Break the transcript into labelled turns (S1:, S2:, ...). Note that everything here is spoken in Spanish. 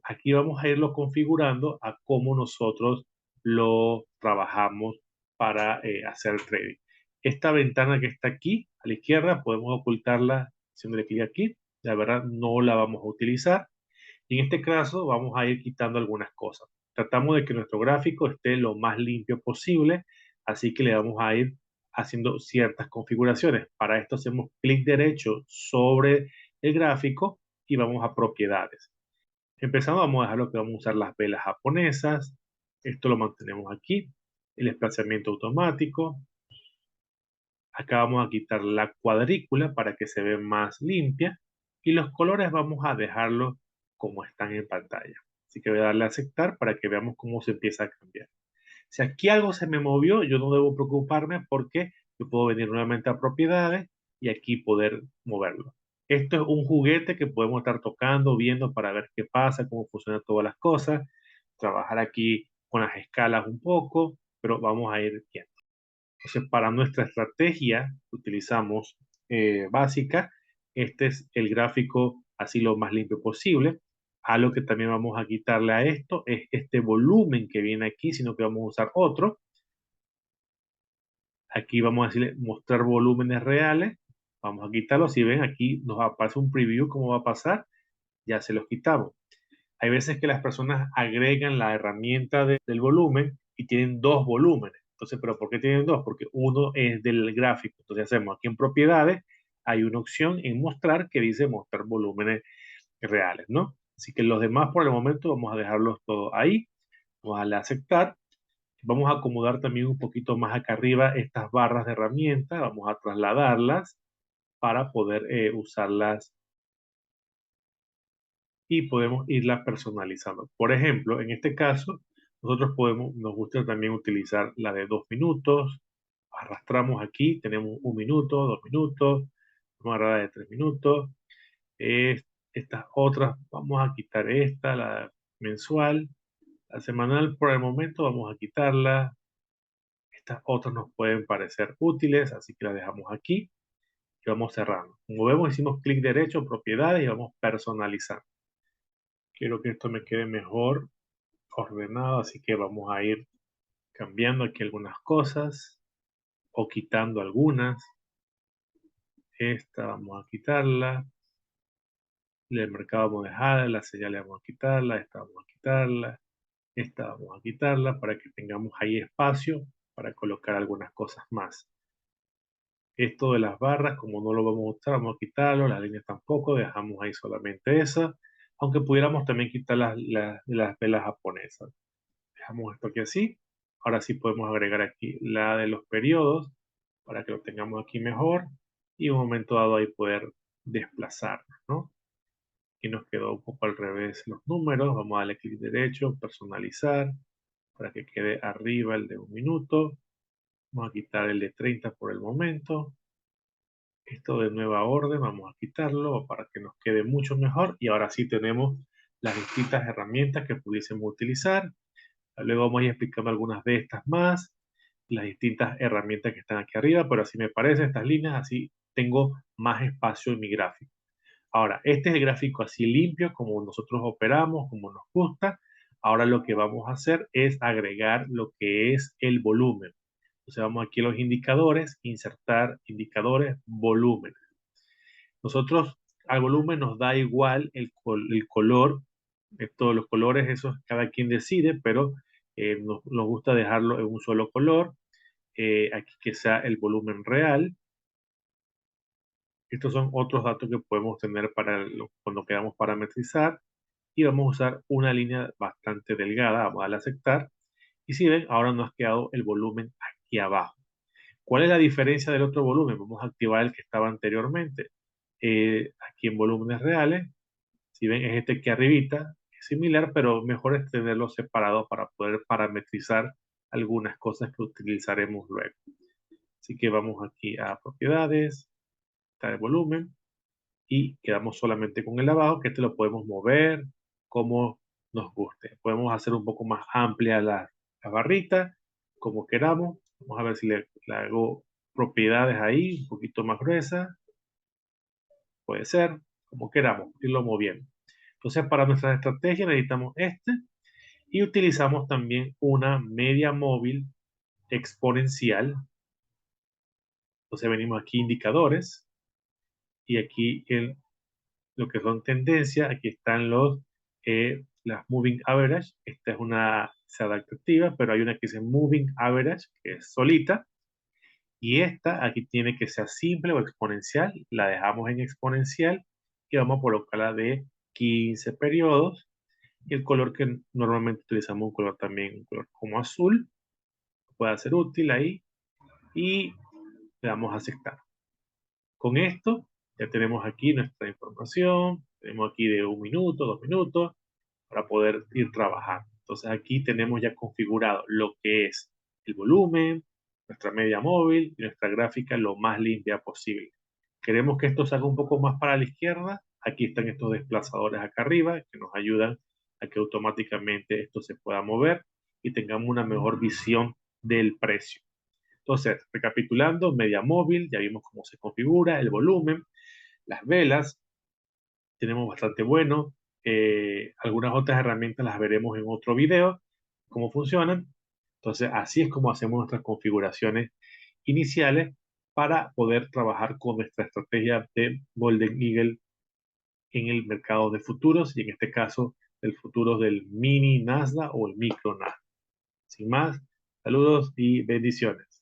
S1: aquí vamos a irlo configurando a cómo nosotros lo trabajamos para hacer el trading. Esta ventana que está aquí a la izquierda podemos ocultarla haciéndole clic aquí. La verdad no la vamos a utilizar. Y en este caso vamos a ir quitando algunas cosas. Tratamos de que nuestro gráfico esté lo más limpio posible, así que le vamos a ir haciendo ciertas configuraciones. Para esto hacemos clic derecho sobre el gráfico y vamos a propiedades. Empezando, vamos a dejar lo que vamos a usar las velas japonesas. Esto lo mantenemos aquí. El desplazamiento automático. Acá vamos a quitar la cuadrícula para que se vea más limpia. Y los colores vamos a dejarlos como están en pantalla. Así que voy a darle a aceptar para que veamos cómo se empieza a cambiar. Si aquí algo se me movió, yo no debo preocuparme porque yo puedo venir nuevamente a propiedades y aquí poder moverlo. Esto es un juguete que podemos estar tocando, viendo para ver qué pasa, cómo funcionan todas las cosas, trabajar aquí con las escalas un poco, pero vamos a ir viendo. Entonces, para nuestra estrategia que utilizamos básica, este es el gráfico así lo más limpio posible. Algo que también vamos a quitarle a esto es este volumen que viene aquí, sino que vamos a usar otro. Aquí vamos a decirle mostrar volúmenes reales. Vamos a quitarlo. Si ven, aquí nos aparece un preview, cómo va a pasar. Ya se los quitamos. Hay veces que las personas agregan la herramienta del volumen y tienen dos volúmenes. Entonces, ¿pero por qué tienen dos? Porque uno es del gráfico. Entonces hacemos aquí en propiedades, hay una opción en mostrar que dice mostrar volúmenes reales, ¿no? Así que los demás por el momento vamos a dejarlos todos ahí. Vamos a darle a aceptar. Vamos a acomodar también un poquito más acá arriba estas barras de herramienta. Vamos a trasladarlas para poder usarlas y podemos irla personalizando. Por ejemplo, en este caso, nosotros podemos, nos gusta también utilizar la de 2 minutos. Arrastramos aquí, tenemos 1 minuto, 2 minutos, vamos a agarrar la de 3 minutos. Estas otras, vamos a quitar esta, la mensual. La semanal, por el momento, vamos a quitarla. Estas otras nos pueden parecer útiles, así que las dejamos aquí y vamos cerrando. Como vemos, hicimos clic derecho, propiedades y vamos personalizando. Quiero que esto me quede mejor ordenado, así que vamos a ir cambiando aquí algunas cosas o quitando algunas. Esta vamos a quitarla, el mercado vamos a dejarla, la señal le vamos a quitarla, esta vamos a quitarla, esta vamos a quitarla para que tengamos ahí espacio para colocar algunas cosas más. Esto de las barras, como no lo vamos a usar, vamos a quitarlo, las líneas tampoco, dejamos ahí solamente esa, aunque pudiéramos también quitar las velas japonesas. Dejamos esto aquí así. Ahora sí podemos agregar aquí la de los periodos para que lo tengamos aquí mejor y en un momento dado ahí poder desplazarnos, ¿no? Aquí nos quedó un poco al revés los números. Vamos a darle clic derecho, personalizar para que quede arriba el de 1 minuto. Vamos a quitar el de 30 por el momento. Esto de nueva orden, vamos a quitarlo para que nos quede mucho mejor. Y ahora sí tenemos las distintas herramientas que pudiésemos utilizar. Luego vamos a ir explicando algunas de estas más, las distintas herramientas que están aquí arriba, pero así me parecen estas líneas, así tengo más espacio en mi gráfico. Ahora, este es el gráfico así limpio, como nosotros operamos, como nos gusta. Ahora lo que vamos a hacer es agregar lo que es el volumen. Entonces vamos aquí a los indicadores, insertar indicadores, volumen. Nosotros al volumen nos da igual el color, todos los colores, eso cada quien decide, pero nos gusta dejarlo en un solo color. Aquí que sea el volumen real. Estos son otros datos que podemos tener para cuando queramos parametrizar. Y vamos a usar una línea bastante delgada, vamos a darle a aceptar. Y si ven, ahora nos ha quedado el volumen aquí abajo. ¿Cuál es la diferencia del otro volumen? Vamos a activar el que estaba anteriormente. Aquí en volúmenes reales, si ven, es este que arribita, es similar, pero mejor es tenerlos separados para poder parametrizar algunas cosas que utilizaremos luego. Así que vamos aquí a propiedades, está el volumen, y quedamos solamente con el de abajo, que este lo podemos mover como nos guste. Podemos hacer un poco más amplia la barrita, como queramos. Vamos a ver si le hago propiedades ahí, un poquito más gruesa. Puede ser, como queramos, irlo moviendo. Entonces, para nuestra estrategia necesitamos este y utilizamos también una media móvil exponencial. Entonces, venimos aquí indicadores y aquí en lo que son tendencias, aquí están las moving average. Esta es una se adapta activa, pero hay una que dice moving average, que es solita. Y esta aquí tiene que ser simple o exponencial. La dejamos en exponencial y vamos a colocarla de 15 periodos. Y el color que normalmente utilizamos, un color también, un color como azul, puede ser útil ahí. Y le damos a aceptar. Con esto ya tenemos aquí nuestra información. Tenemos aquí de 1 minuto, 2 minutos, para poder ir trabajando. Entonces aquí tenemos ya configurado lo que es el volumen, nuestra media móvil y nuestra gráfica lo más limpia posible. Queremos que esto salga un poco más para la izquierda. Aquí están estos desplazadores acá arriba que nos ayudan a que automáticamente esto se pueda mover y tengamos una mejor visión del precio. Entonces, recapitulando, media móvil, ya vimos cómo se configura, el volumen, las velas, tenemos bastante bueno. Algunas otras herramientas las veremos en otro video, cómo funcionan. Entonces, así es como hacemos nuestras configuraciones iniciales para poder trabajar con nuestra estrategia de Golden Eagle en el mercado de futuros y en este caso el futuro del mini Nasdaq o el micro Nasdaq. Sin más, saludos y bendiciones.